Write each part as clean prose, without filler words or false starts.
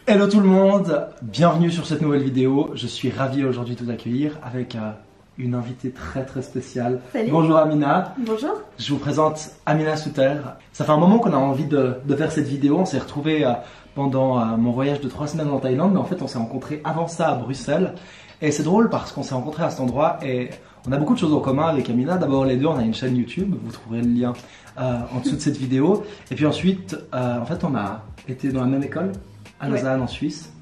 Hello tout le monde, bienvenue sur cette nouvelle vidéo. Je suis ravi aujourd'hui de vous accueillir avec une invitée très spéciale. Salut. Bonjour Amina. Bonjour. Je vous présente Amina Souter. Ça fait un moment qu'on a envie de faire cette vidéo. On s'est retrouvés pendant mon voyage de 3 semaines en Thaïlande, mais en fait on s'est rencontrés avant ça à Bruxelles. Et c'est drôle parce qu'on s'est rencontrés à cet endroit et on a beaucoup de choses en commun avec Amina. D'abord les deux, on a une chaîne YouTube, vous trouverez le lien en dessous de cette vidéo. Et puis ensuite, en fait on a été dans la même école à Lausanne en Suisse.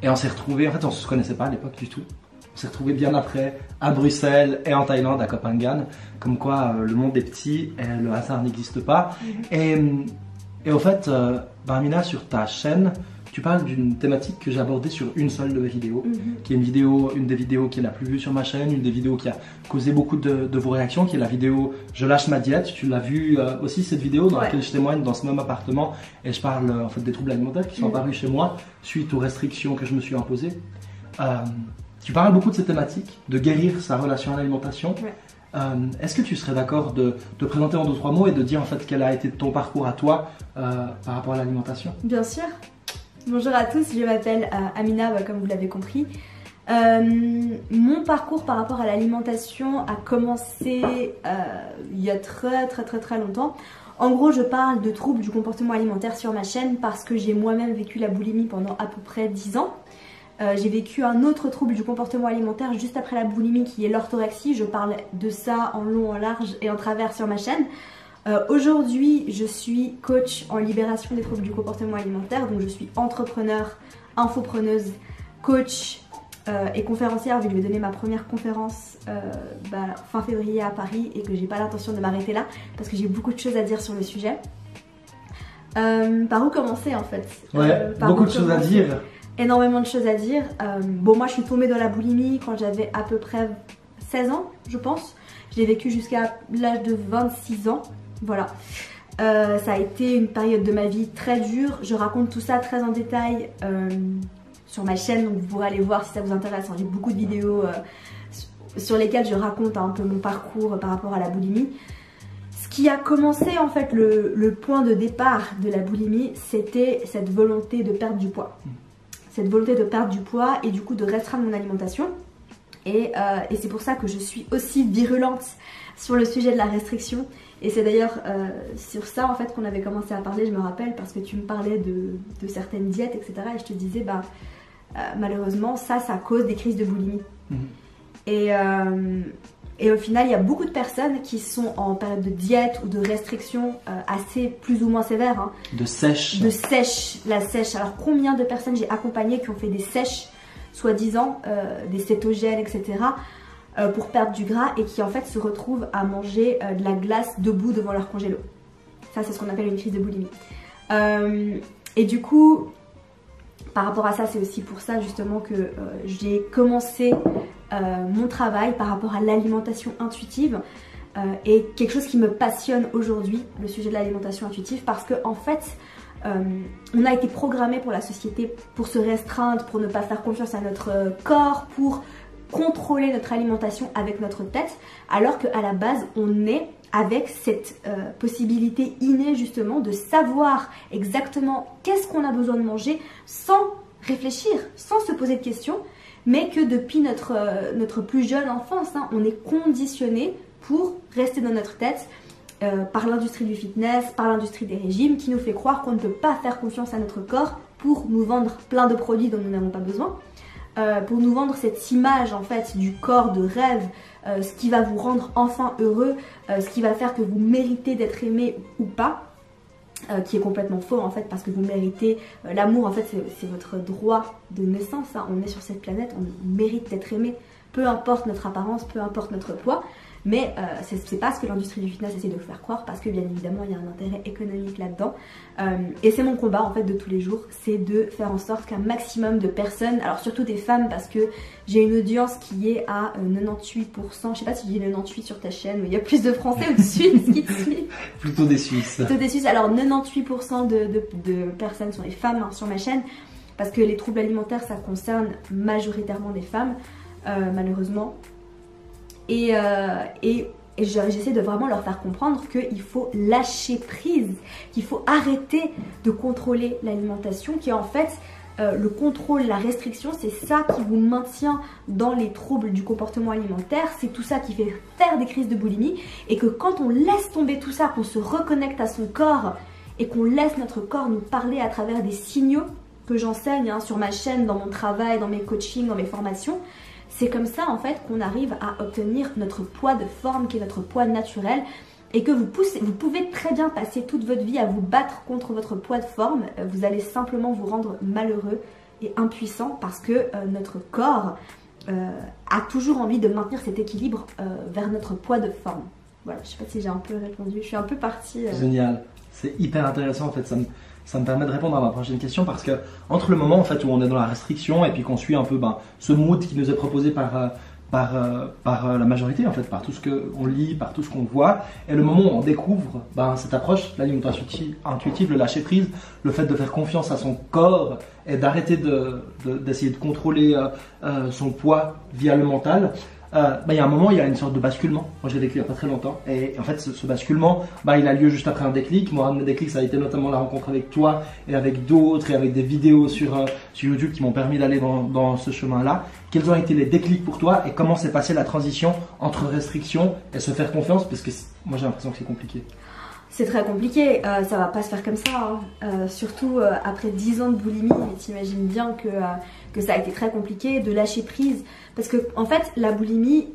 Et on s'est retrouvés, en fait on se connaissait pas à l'époque du tout. On s'est retrouvés bien après à Bruxelles et en Thaïlande, à Koh Phangan. Comme quoi le monde est petit et le hasard n'existe pas. Et au fait, Amina, sur ta chaîne, tu parles d'une thématique que j'ai abordée sur une seule de mes vidéos, qui est une des vidéos qui est la plus vue sur ma chaîne, une des vidéos qui a causé beaucoup de vos réactions, qui est la vidéo Je lâche ma diète. Tu l'as vue aussi, cette vidéo dans laquelle je témoigne dans ce même appartement et je parle en fait des troubles alimentaires qui sont apparus chez moi suite aux restrictions que je me suis imposées. Tu parles beaucoup de cette thématique, de guérir sa relation à l'alimentation. Est-ce que tu serais d'accord de te présenter en 2-3 mots et de dire en fait quel a été ton parcours à toi par rapport à l'alimentation? Bien sûr. Bonjour à tous, je m'appelle Amina, comme vous l'avez compris. Mon parcours par rapport à l'alimentation a commencé il y a très longtemps. En gros, je parle de troubles du comportement alimentaire sur ma chaîne parce que j'ai moi-même vécu la boulimie pendant à peu près 10 ans. J'ai vécu un autre trouble du comportement alimentaire juste après la boulimie qui est l'orthorexie. Je parle de ça en long, en large et en travers sur ma chaîne. Aujourd'hui, je suis coach en libération des troubles du comportement alimentaire. Donc je suis entrepreneur, infopreneuse, coach et conférencière, vu que je vais donner ma première conférence fin février à Paris et que j'ai pas l'intention de m'arrêter là parce que j'ai beaucoup de choses à dire sur le sujet. Par où commencer en fait? Beaucoup de choses à dire. Énormément de choses à dire. Moi je suis tombée dans la boulimie quand j'avais à peu près 16 ans, je pense. Je l'ai vécu jusqu'à l'âge de 26 ans. Voilà. Ça a été une période de ma vie très dure. Je raconte tout ça très en détail sur ma chaîne, donc vous pourrez aller voir si ça vous intéresse. J'ai beaucoup de vidéos sur lesquelles je raconte un peu mon parcours par rapport à la boulimie. Ce qui a commencé en fait le point de départ de la boulimie, c'était cette volonté de perdre du poids. Cette volonté de perdre du poids et du coup de restreindre mon alimentation. Et c'est pour ça que je suis aussi virulente sur le sujet de la restriction. Et c'est d'ailleurs sur ça en fait qu'on avait commencé à parler, je me rappelle, parce que tu me parlais de certaines diètes, etc. Et je te disais, malheureusement, ça cause des crises de boulimie. Et au final, il y a beaucoup de personnes qui sont en période de diète ou de restriction assez plus ou moins sévère. De sèche. De sèche, la sèche. Alors combien de personnes j'ai accompagnées qui ont fait des sèches, soi-disant, des cétogènes, etc. Pour perdre du gras et qui en fait se retrouvent à manger de la glace debout devant leur congélo. Ça c'est ce qu'on appelle une crise de boulimie. Et du coup, par rapport à ça, c'est aussi pour ça justement que j'ai commencé mon travail par rapport à l'alimentation intuitive et quelque chose qui me passionne aujourd'hui, le sujet de l'alimentation intuitive, parce que en fait on a été programmé pour la société pour se restreindre, pour ne pas faire confiance à notre corps, pour contrôler notre alimentation avec notre tête, alors qu'à la base on est avec cette possibilité innée justement de savoir exactement qu'est-ce qu'on a besoin de manger sans réfléchir, sans se poser de questions, mais que depuis notre plus jeune enfance, on est conditionné pour rester dans notre tête par l'industrie du fitness, par l'industrie des régimes qui nous fait croire qu'on ne peut pas faire confiance à notre corps pour nous vendre plein de produits dont nous n'avons pas besoin. Pour nous vendre cette image en fait du corps de rêve, ce qui va vous rendre enfin heureux, ce qui va faire que vous méritez d'être aimé ou pas, qui est complètement faux en fait, parce que vous méritez l'amour. En fait c'est votre droit de naissance, on est sur cette planète, on mérite d'être aimé, peu importe notre apparence, peu importe notre poids. Mais c'est pas ce que l'industrie du fitness essaie de vous faire croire, parce que bien évidemment il y a un intérêt économique là-dedans. Et c'est mon combat en fait de tous les jours, c'est de faire en sorte qu'un maximum de personnes, alors surtout des femmes, parce que j'ai une audience qui est à 98%, je sais pas si je dis 98 sur ta chaîne, mais il y a plus de Français ou de Suisses qui te suivent. Plutôt des Suisses. Plutôt des Suisses, alors 98% de personnes sont des femmes sur ma chaîne, parce que les troubles alimentaires ça concerne majoritairement des femmes, malheureusement. Et j'essaie de vraiment leur faire comprendre qu'il faut lâcher prise, qu'il faut arrêter de contrôler l'alimentation, qui en fait le contrôle, la restriction, c'est ça qui vous maintient dans les troubles du comportement alimentaire, c'est tout ça qui fait faire des crises de boulimie, et que quand on laisse tomber tout ça, qu'on se reconnecte à son corps et qu'on laisse notre corps nous parler à travers des signaux que j'enseigne sur ma chaîne, dans mon travail, dans mes coachings, dans mes formations, c'est comme ça en fait qu'on arrive à obtenir notre poids de forme qui est notre poids naturel, et que vous pouvez très bien passer toute votre vie à vous battre contre votre poids de forme. Vous allez simplement vous rendre malheureux et impuissant parce que notre corps a toujours envie de maintenir cet équilibre vers notre poids de forme. Voilà, je sais pas si j'ai un peu répondu, je suis un peu partie... Génial, c'est hyper intéressant en fait, ça me permet de répondre à ma prochaine question, parce que entre le moment en fait où on est dans la restriction et puis qu'on suit un peu ce mood qui nous est proposé par la majorité en fait, par tout ce qu'on lit, par tout ce qu'on voit, et le moment où on découvre cette approche, l'alimentation intuitive, le lâcher prise, le fait de faire confiance à son corps et d'arrêter d'essayer de contrôler son poids via le mental, il y a un moment, il y a une sorte de basculement. Moi, je l'ai vécu il n'y a pas très longtemps. Et en fait, ce basculement, il a lieu juste après un déclic. Moi, un de mes déclics, ça a été notamment la rencontre avec toi et avec d'autres et avec des vidéos sur YouTube qui m'ont permis d'aller dans ce chemin-là. Quels ont été les déclics pour toi et comment s'est passée la transition entre restriction et se faire confiance? Parce que moi, j'ai l'impression que c'est compliqué. C'est très compliqué, ça va pas se faire comme ça, surtout après 10 ans de boulimie, t'imagines bien que ça a été très compliqué de lâcher prise, parce que en fait la boulimie,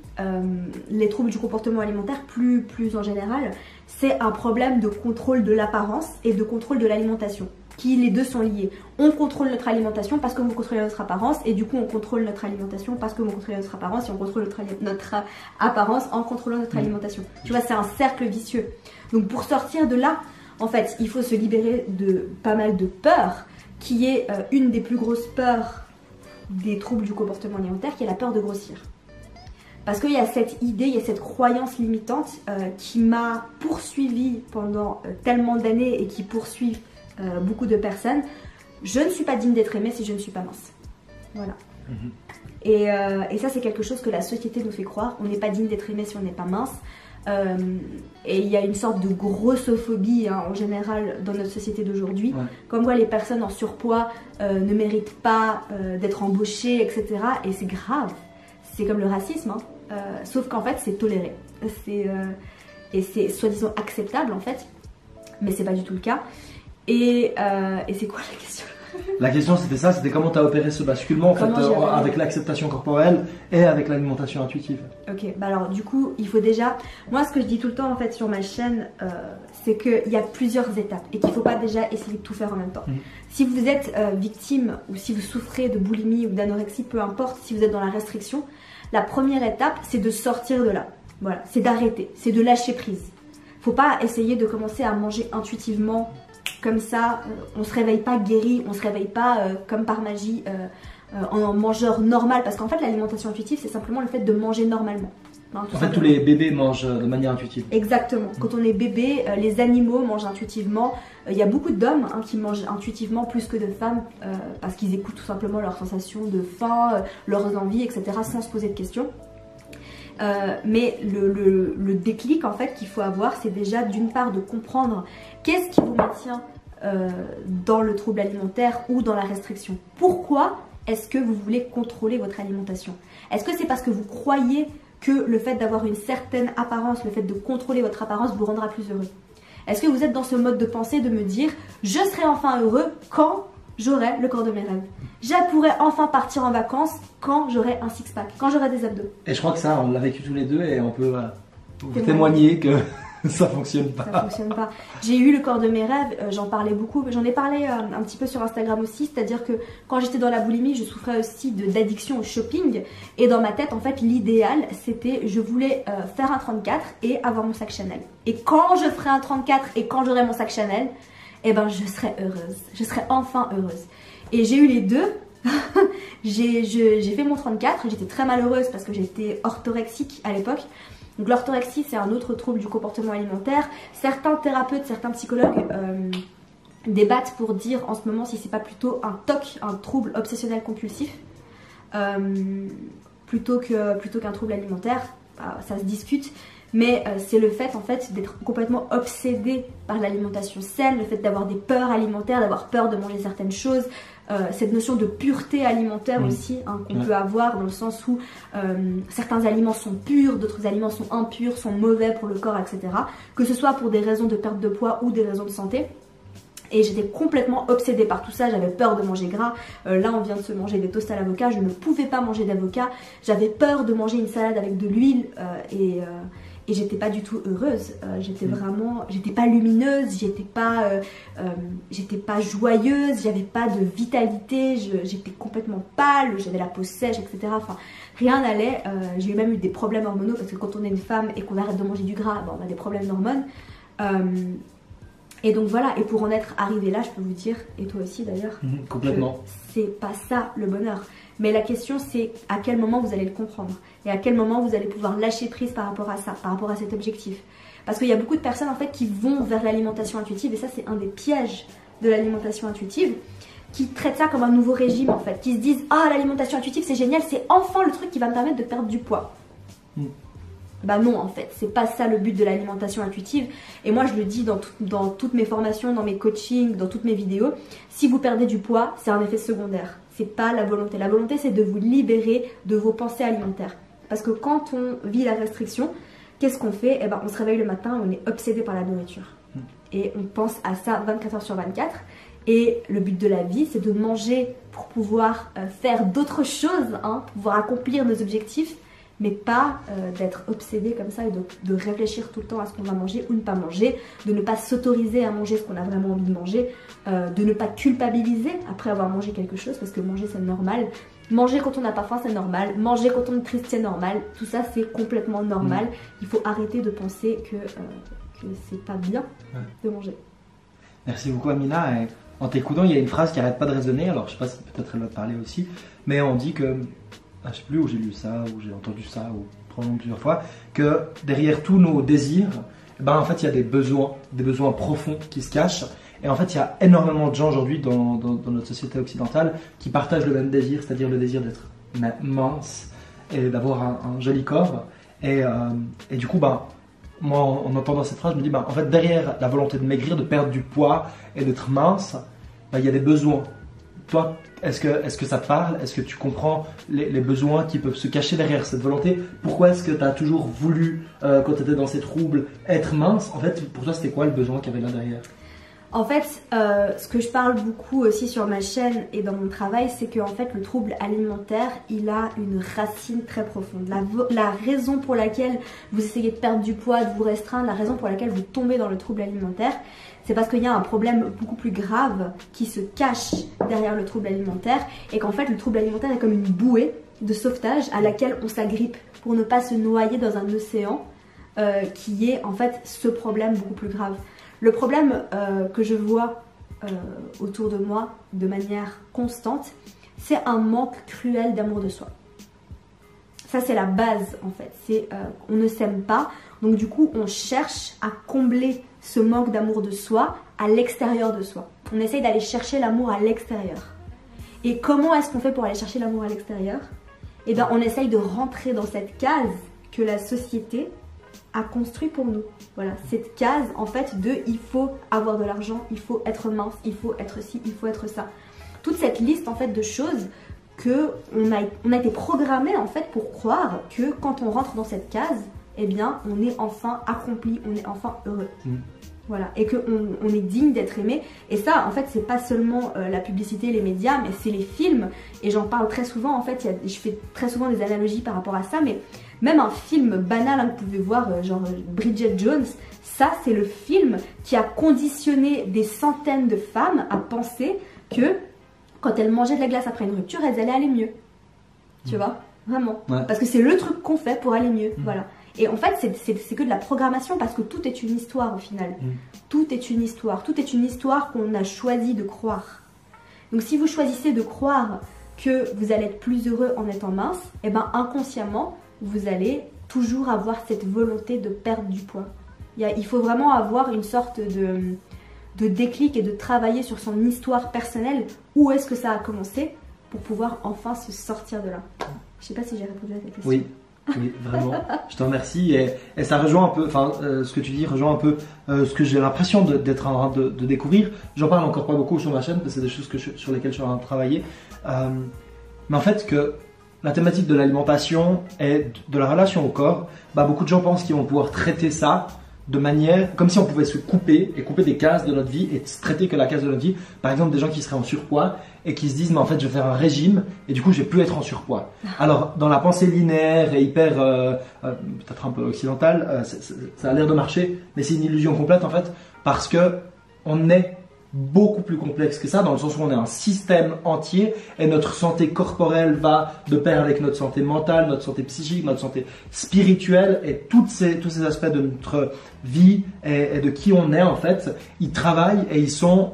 les troubles du comportement alimentaire plus en général, c'est un problème de contrôle de l'apparence et de contrôle de l'alimentation, qui les deux sont liés. On contrôle notre alimentation parce que vous contrôlez notre apparence, et du coup on contrôle notre alimentation parce que vous contrôlez notre apparence, et on contrôle notre apparence en contrôlant notre alimentation. Tu vois, c'est un cercle vicieux. Donc pour sortir de là, en fait, il faut se libérer de pas mal de peurs, qui est une des plus grosses peurs des troubles du comportement alimentaire, qui est la peur de grossir. Parce qu'il y a cette idée, il y a cette croyance limitante qui m'a poursuivie pendant tellement d'années et qui poursuit beaucoup de personnes. Je ne suis pas digne d'être aimée si je ne suis pas mince. Voilà. Et ça, c'est quelque chose que la société nous fait croire. On n'est pas digne d'être aimé si on n'est pas mince. Et il y a une sorte de grossophobie en général dans notre société d'aujourd'hui, comme quoi les personnes en surpoids ne méritent pas d'être embauchées, etc. Et c'est grave, c'est comme le racisme, sauf qu'en fait c'est toléré, et c'est soi-disant acceptable en fait, mais c'est pas du tout le cas. Et c'est quoi la question? La question c'était ça, c'était comment tu as opéré ce basculement en fait, avec l'acceptation corporelle et avec l'alimentation intuitive. Ok, alors du coup il faut déjà, moi ce que je dis tout le temps en fait sur ma chaîne, c'est qu'il y a plusieurs étapes et qu'il ne faut pas déjà essayer de tout faire en même temps. Si vous êtes victime ou si vous souffrez de boulimie ou d'anorexie, peu importe, si vous êtes dans la restriction, la première étape c'est de sortir de là. Voilà, c'est d'arrêter, c'est de lâcher prise. Faut pas essayer de commencer à manger intuitivement comme ça, on se réveille pas guéri, on se réveille pas comme par magie en mangeur normal, parce qu'en fait l'alimentation intuitive c'est simplement le fait de manger normalement. En fait tous les bébés mangent de manière intuitive. Exactement, quand on est bébé, les animaux mangent intuitivement, il y a beaucoup d'hommes qui mangent intuitivement plus que de femmes, parce qu'ils écoutent tout simplement leurs sensations de faim, leurs envies, etc. sans se poser de questions. Mais le déclic en fait qu'il faut avoir, c'est déjà d'une part de comprendre qu'est-ce qui vous maintient dans le trouble alimentaire ou dans la restriction. Pourquoi est-ce que vous voulez contrôler votre alimentation? Est-ce que c'est parce que vous croyez que le fait d'avoir une certaine apparence, le fait de contrôler votre apparence vous rendra plus heureux? Est-ce que vous êtes dans ce mode de pensée de me dire je serai enfin heureux quand j'aurai le corps de mes rêves? Je pourrai enfin partir en vacances quand j'aurai un six-pack, quand j'aurai des abdos. Et je crois que ça, on l'a vécu tous les deux et on peut vous témoigner que ça fonctionne pas. Ça fonctionne pas. J'ai eu le corps de mes rêves, j'en parlais beaucoup, j'en ai parlé un petit peu sur Instagram aussi, c'est-à-dire que quand j'étais dans la boulimie, je souffrais aussi d'addiction au shopping, et dans ma tête, en fait, l'idéal, c'était, je voulais faire un 34 et avoir mon sac Chanel. Et quand je ferai un 34 et quand j'aurai mon sac Chanel, eh ben, je serai heureuse, je serai enfin heureuse. Et j'ai eu les deux. J'ai fait mon 34, j'étais très malheureuse parce que j'étais orthorexique à l'époque. Donc l'orthorexie, c'est un autre trouble du comportement alimentaire. Certains thérapeutes, certains psychologues débattent pour dire en ce moment si c'est pas plutôt un TOC, un trouble obsessionnel compulsif, plutôt qu'un trouble alimentaire. Ça se discute. Mais c'est le fait en fait d'être complètement obsédé par l'alimentation saine, le fait d'avoir des peurs alimentaires, d'avoir peur de manger certaines choses, cette notion de pureté alimentaire aussi, hein, qu'on peut avoir dans le sens où certains aliments sont purs, d'autres aliments sont impurs, sont mauvais pour le corps, etc. Que ce soit pour des raisons de perte de poids ou des raisons de santé. Et j'étais complètement obsédée par tout ça, j'avais peur de manger gras. Là on vient de se manger des toasts à l'avocat, je ne pouvais pas manger d'avocat. J'avais peur de manger une salade avec de l'huile et j'étais pas du tout heureuse. J'étais pas lumineuse, j'étais pas joyeuse, j'avais pas de vitalité, j'étais complètement pâle, j'avais la peau sèche, etc. Enfin, rien n'allait. J'ai même eu des problèmes hormonaux parce que quand on est une femme et qu'on arrête de manger du gras, on a des problèmes d'hormones. Et donc voilà, et pour en être arrivé là, je peux vous dire, et toi aussi d'ailleurs, complètement. C'est pas ça le bonheur. Mais la question c'est à quel moment vous allez le comprendre et à quel moment vous allez pouvoir lâcher prise par rapport à ça, par rapport à cet objectif. Parce qu'il y a beaucoup de personnes en fait qui vont vers l'alimentation intuitive et ça c'est un des pièges de l'alimentation intuitive, qui traitent ça comme un nouveau régime en fait, qui se disent ah l'alimentation intuitive c'est génial, c'est enfin le truc qui va me permettre de perdre du poids. Bah non en fait, c'est pas ça le but de l'alimentation intuitive. Et moi je le dis dans toutes mes formations, dans mes coachings, dans toutes mes vidéos, si vous perdez du poids, c'est un effet secondaire. C'est pas la volonté. La volonté c'est de vous libérer de vos pensées alimentaires. Parce que quand on vit la restriction, qu'est-ce qu'on fait? Eh ben, on se réveille le matin, on est obsédé par la nourriture. Et on pense à ça 24 heures sur 24. Et le but de la vie, c'est de manger pour pouvoir faire d'autres choses, hein, pour pouvoir accomplir nos objectifs, mais pas d'être obsédé comme ça et de réfléchir tout le temps à ce qu'on va manger ou ne pas manger, de ne pas s'autoriser à manger ce qu'on a vraiment envie de manger, de ne pas culpabiliser après avoir mangé quelque chose, parce que manger c'est normal. Manger quand on n'a pas faim c'est normal, manger quand on est triste c'est normal, tout ça c'est complètement normal. Il faut arrêter de penser que c'est pas bien de manger. Merci beaucoup Amina. Et en t'écoutant, il y a une phrase qui n'arrête pas de résonner, alors je sais pas si peut-être elle va te parler aussi, mais on dit que, je sais plus où j'ai lu ça, où j'ai entendu ça, ou probablement plusieurs fois, que derrière tous nos désirs, en fait il y a des besoins profonds qui se cachent. Et en fait, il y a énormément de gens aujourd'hui dans notre société occidentale qui partagent le même désir, c'est-à-dire le désir d'être mince et d'avoir un joli corps. Et du coup, moi, en entendant cette phrase, je me dis, en fait, derrière la volonté de maigrir, de perdre du poids et d'être mince, il y a des besoins. Toi, est-ce que ça te parle? Est-ce que tu comprends les besoins qui peuvent se cacher derrière cette volonté? Pourquoi est-ce que tu as toujours voulu, quand tu étais dans ces troubles, être mince? En fait, pour toi, c'était quoi le besoin qu'il y avait là derrière? En fait, ce que je parle beaucoup aussi sur ma chaîne et dans mon travail, c'est que en fait, le trouble alimentaire, il a une racine très profonde. La raison pour laquelle vous essayez de perdre du poids, de vous restreindre, la raison pour laquelle vous tombez dans le trouble alimentaire, c'est parce qu'il y a un problème beaucoup plus grave qui se cache derrière le trouble alimentaire et qu'en fait, le trouble alimentaire est comme une bouée de sauvetage à laquelle on s'agrippe pour ne pas se noyer dans un océan qui est en fait ce problème beaucoup plus grave. Le problème que je vois autour de moi de manière constante, c'est un manque cruel d'amour de soi. Ça c'est la base en fait, c'est on ne s'aime pas, donc du coup on cherche à combler ce manque d'amour de soi à l'extérieur de soi. On essaye d'aller chercher l'amour à l'extérieur. Et comment est-ce qu'on fait pour aller chercher l'amour à l'extérieur? Eh bien on essaye de rentrer dans cette case que la société a construit pour nous. Voilà, cette case en fait de il faut avoir de l'argent, il faut être mince, il faut être ci, il faut être ça. Toute cette liste en fait de choses que on a été programmé en fait pour croire que quand on rentre dans cette case, eh bien on est enfin accompli, on est enfin heureux. Voilà, et qu'on est digne d'être aimé. Et ça, en fait, c'est pas seulement la publicité, les médias, mais c'est les films. Et j'en parle très souvent, en fait, je fais très souvent des analogies par rapport à ça, mais même un film banal, hein, que vous pouvez voir, genre Bridget Jones, ça, c'est le film qui a conditionné des centaines de femmes à penser que quand elles mangeaient de la glace après une rupture, elles allaient aller mieux. Tu vois? Vraiment. Ouais. Parce que c'est le truc qu'on fait pour aller mieux. Voilà. Et en fait, c'est que de la programmation parce que tout est une histoire au final. Tout est une histoire. Tout est une histoire qu'on a choisi de croire. Donc si vous choisissez de croire que vous allez être plus heureux en étant mince, eh ben inconsciemment, vous allez toujours avoir cette volonté de perdre du poids. Il faut vraiment avoir une sorte de déclic et de travailler sur son histoire personnelle. Où est-ce que ça a commencé pour pouvoir enfin se sortir de là. Je sais pas si j'ai répondu à ta question. Oui. Oui, vraiment. Je te remercie et ça rejoint un peu, enfin, ce que tu dis rejoint un peu ce que j'ai l'impression d'être en train de découvrir. J'en parle encore pas beaucoup sur ma chaîne parce que c'est des choses sur lesquelles je suis en train de travailler. Mais en fait, que la thématique de l'alimentation et de la relation au corps, bah, beaucoup de gens pensent qu'ils vont pouvoir traiter ça de manière comme si on pouvait se couper et couper des cases de notre vie et traiter que la case de notre vie. Par exemple, des gens qui seraient en surpoids et qui se disent mais en fait je vais faire un régime et du coup je vais plus être en surpoids. Alors dans la pensée linéaire et hyper peut-être un peu occidentale, ça a l'air de marcher, mais c'est une illusion complète en fait parce que on est beaucoup plus complexe que ça, dans le sens où on est un système entier et notre santé corporelle va de pair avec notre santé mentale, notre santé psychique, notre santé spirituelle et tous ces aspects de notre vie et de qui on est en fait, ils travaillent et ils sont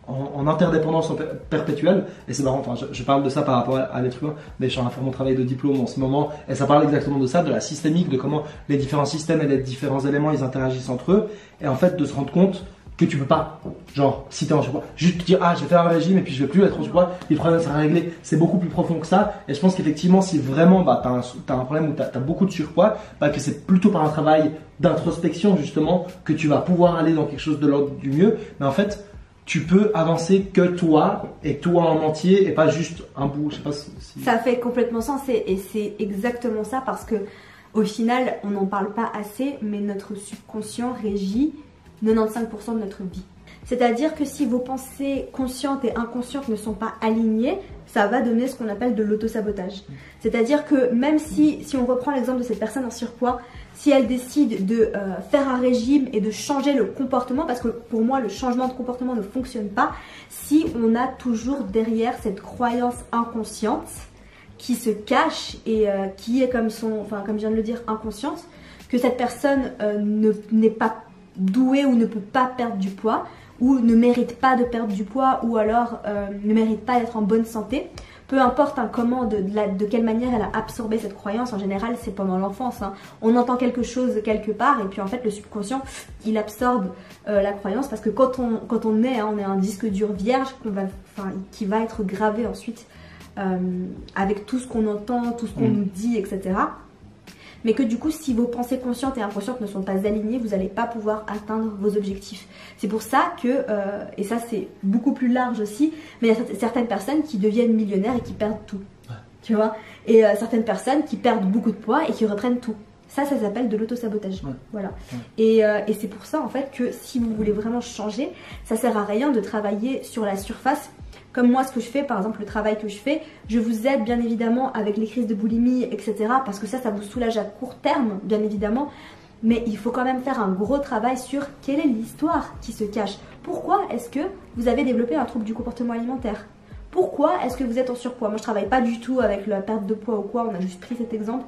en interdépendance perpétuelle. Et c'est marrant, enfin, je parle de ça par rapport à l'être humain, mais je suis en train de faire mon travail de diplôme en ce moment et ça parle exactement de ça, de la systémique, de comment les différents systèmes et les différents éléments ils interagissent entre eux et en fait de se rendre compte que tu peux pas, genre, si tu es en surpoids, juste te dire ah je vais faire un régime et puis je vais plus être en surpoids, les problèmes sera réglé. C'est beaucoup plus profond que ça. Et je pense qu'effectivement, si vraiment bah, tu as un problème où tu as beaucoup de surpoids, bah, que c'est plutôt par un travail d'introspection justement que tu vas pouvoir aller dans quelque chose de l'ordre du mieux. Mais en fait, tu peux avancer que toi et toi en entier et pas juste un bout. Je sais pas si... Ça fait complètement sens et c'est exactement ça parce que au final, on n'en parle pas assez, mais notre subconscient régit 95% de notre vie. C'est-à-dire que si vos pensées conscientes et inconscientes ne sont pas alignées, ça va donner ce qu'on appelle de l'autosabotage. C'est-à-dire que même si on reprend l'exemple de cette personne en surpoids, si elle décide de faire un régime et de changer le comportement, parce que pour moi le changement de comportement ne fonctionne pas, si on a toujours derrière cette croyance inconsciente qui se cache et qui est comme je viens de le dire, inconsciente, que cette personne n'est pas doué ou ne peut pas perdre du poids ou ne mérite pas de perdre du poids ou alors ne mérite pas d'être en bonne santé, peu importe comment, de quelle manière elle a absorbé cette croyance. En général c'est pendant l'enfance, hein. On entend quelque chose quelque part et puis en fait le subconscient il absorbe la croyance parce que quand on est, hein, on est un disque dur vierge qui va être gravé ensuite avec tout ce qu'on entend, tout ce qu'on nous dit, etc. Mais que du coup, si vos pensées conscientes et inconscientes ne sont pas alignées, vous n'allez pas pouvoir atteindre vos objectifs. C'est pour ça que, et ça c'est beaucoup plus large aussi, mais il y a certaines personnes qui deviennent millionnaires et qui perdent tout. Ouais. Tu vois. Et certaines personnes qui perdent beaucoup de poids et qui reprennent tout. Ça s'appelle de l'autosabotage. Ouais. Voilà. Ouais. Et c'est pour ça en fait que si vous voulez vraiment changer, ça sert à rien de travailler sur la surface. Comme moi, ce que je fais, par exemple, le travail que je fais, je vous aide bien évidemment avec les crises de boulimie, etc. Parce que ça vous soulage à court terme, bien évidemment. Mais il faut quand même faire un gros travail sur quelle est l'histoire qui se cache. Pourquoi est-ce que vous avez développé un trouble du comportement alimentaire? Pourquoi est-ce que vous êtes en surpoids? Moi, je travaille pas du tout avec la perte de poids ou quoi, on a juste pris cet exemple.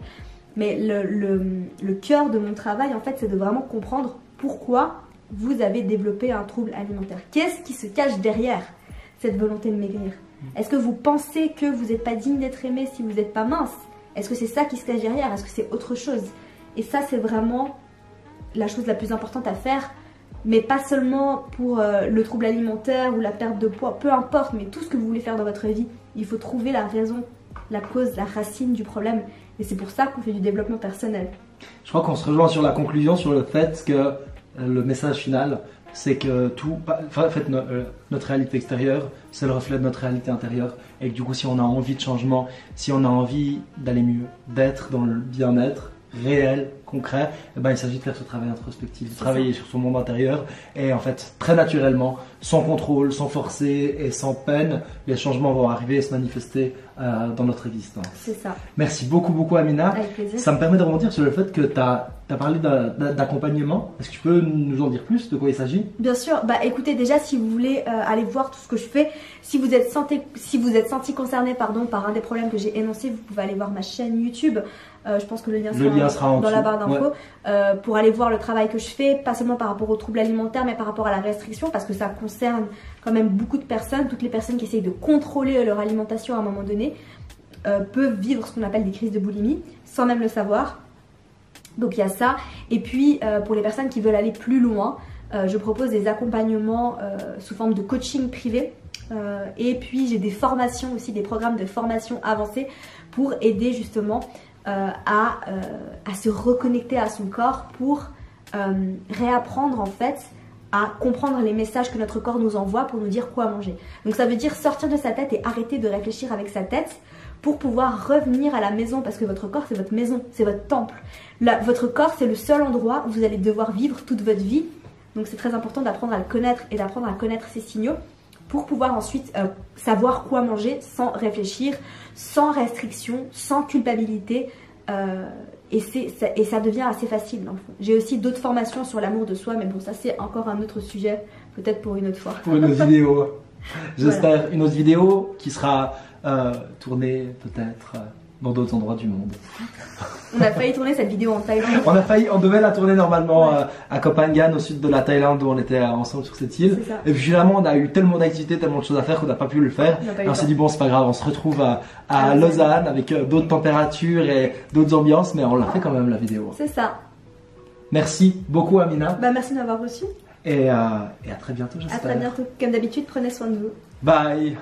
Mais le cœur de mon travail, en fait, c'est de vraiment comprendre pourquoi vous avez développé un trouble alimentaire. Qu'est-ce qui se cache derrière cette volonté de maigrir? Est-ce que vous pensez que vous n'êtes pas digne d'être aimé si vous n'êtes pas mince? Est-ce que c'est ça qui se cache derrière? Est-ce que c'est autre chose? Et ça, c'est vraiment la chose la plus importante à faire, mais pas seulement pour le trouble alimentaire ou la perte de poids, peu importe, mais tout ce que vous voulez faire dans votre vie, il faut trouver la raison, la cause, la racine du problème. Et c'est pour ça qu'on fait du développement personnel. Je crois qu'on se rejoint sur la conclusion, sur le fait que le message final, c'est que notre réalité extérieure, c'est le reflet de notre réalité intérieure. Et que du coup, si on a envie de changement, si on a envie d'aller mieux, d'être dans le bien-être réel, concret, eh ben, il s'agit de faire ce travail introspectif, de travailler sur son monde intérieur. Et en fait, très naturellement, sans contrôle, sans forcer et sans peine, les changements vont arriver et se manifester dans notre existence. C'est ça. Merci beaucoup Amina. Avec plaisir. Ça me permet de rebondir sur le fait que tu as parlé d'accompagnement. Est-ce que tu peux nous en dire plus de quoi il s'agit? Bien sûr. Bah écoutez, déjà si vous voulez aller voir tout ce que je fais, si vous êtes senti concerné par un des problèmes que j'ai énoncés, vous pouvez aller voir ma chaîne YouTube. Je pense que le lien sera dans la barre d'infos, pour aller voir le travail que je fais, pas seulement par rapport aux troubles alimentaires, mais par rapport à la restriction, parce que ça concerne quand même beaucoup de personnes. Toutes les personnes qui essayent de contrôler leur alimentation à un moment donné peuvent vivre ce qu'on appelle des crises de boulimie, sans même le savoir. Donc il y a ça. Et puis pour les personnes qui veulent aller plus loin, je propose des accompagnements sous forme de coaching privé. Et puis j'ai des formations aussi, des programmes de formation avancés pour aider justement à se reconnecter à son corps pour réapprendre en fait à comprendre les messages que notre corps nous envoie pour nous dire quoi manger. Donc ça veut dire sortir de sa tête et arrêter de réfléchir avec sa tête pour pouvoir revenir à la maison, parce que votre corps c'est votre maison, c'est votre temple. Votre corps c'est le seul endroit où vous allez devoir vivre toute votre vie. Donc c'est très important d'apprendre à le connaître et d'apprendre à connaître ses signaux pour pouvoir ensuite savoir quoi manger sans réfléchir, sans restriction, sans culpabilité. Et ça devient assez facile dans le fond. J'ai aussi d'autres formations sur l'amour de soi, mais bon, ça c'est encore un autre sujet, peut-être pour une autre fois. Pour une autre vidéo. J'espère voilà. Une autre vidéo qui sera tournée peut-être dans d'autres endroits du monde. On a failli tourner cette vidéo en Thaïlande. On devait la tourner normalement à Koh Phangan, au sud de la Thaïlande, où on était ensemble sur cette île. Et puis finalement, on a eu tellement d'activités, tellement de choses à faire qu'on n'a pas pu le faire. Et on s'est dit, bon, c'est pas grave, on se retrouve à Lausanne avec d'autres températures et d'autres ambiances, mais on l'a fait quand même la vidéo. C'est ça. Merci beaucoup, Amina. Bah, merci de m'avoir reçu. Et à très bientôt, j'espère. À très bientôt. Comme d'habitude, prenez soin de vous. Bye.